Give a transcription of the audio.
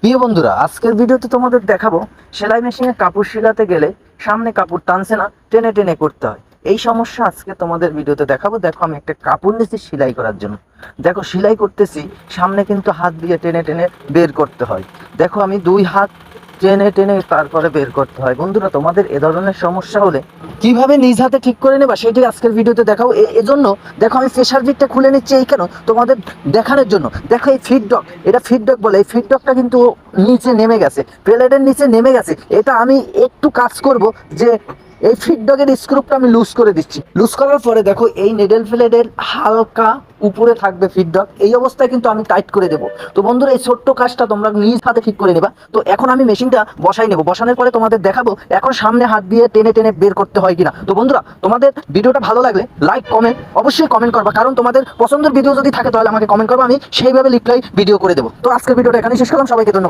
প্রিয় বন্ধুরা, আজকের ভিডিওতে তোমাদের দেখাবো সেলাই মেশিনে কাপড় সেলাতে গেলে সামনে কাপড় টানছে না, টেনে টেনে করতে হয়। এই সমস্যা আজকে তোমাদের ভিডিওতে দেখাবো। দেখো, আমি একটা কাপড় নিয়েছি সেলাই করার জন্য। দেখো, সেলাই করতেছি, সামনে কিন্তু হাত দিয়ে টেনে টেনে বের করতে হয়। দেখো, আমি দুই হাত টেনে টেনে তারপরে বের করতে হয়। বন্ধুরা, তোমাদের এ ধরনের সমস্যা হলে কিভাবে নিজ হাতে ঠিক করে নেবা সেটি আজকের ভিডিওতে দেখাবো। এজন্য দেখো, আমি প্রেসার বিটটা খুলে নিচ্ছি এই কেন তোমাদের দেখানোর জন্য। দেখো, এই ফিডডক, এটা ফিডডক বলে। এই ফিডডকটা কিন্তু নিচে নেমে গেছে, প্লেটের নিচে নেমে গেছে। এটা আমি একটু কাজ করব যে এই ফিডডকের স্ক্রুপটা আমি লুজ করে দিচ্ছি। লুজ করার পরে দেখো, এই নেডেল প্লেটের হালকা উপরে থাকবে ফিডডক। এই অবস্থায় কিন্তু আমি টাইট করে দেবো। তো বন্ধুরা, এই ছোট্ট কাজটা তোমরা নিজ হাতে ঠিক করে নেবা। তো এখন আমি মেশিনটা বসাই নেবো। বসানোর পরে তোমাদের দেখাবো এখন সামনে হাত দিয়ে টেনে টেনে বের করতে হয় কিনা। তো বন্ধুরা, তোমাদের ভিডিওটা ভালো লাগলে লাইক কমেন্ট অবশ্যই কমেন্ট করবা, কারণ তোমাদের পছন্দের ভিডিও যদি থাকে তাহলে আমাকে কমেন্ট করবো, আমি সেইভাবে রিপ্লাই ভিডিও করে দেবো। তো আজকের ভিডিওটা এখানে শেষ করলাম। সবাইকে ধন্যবাদ।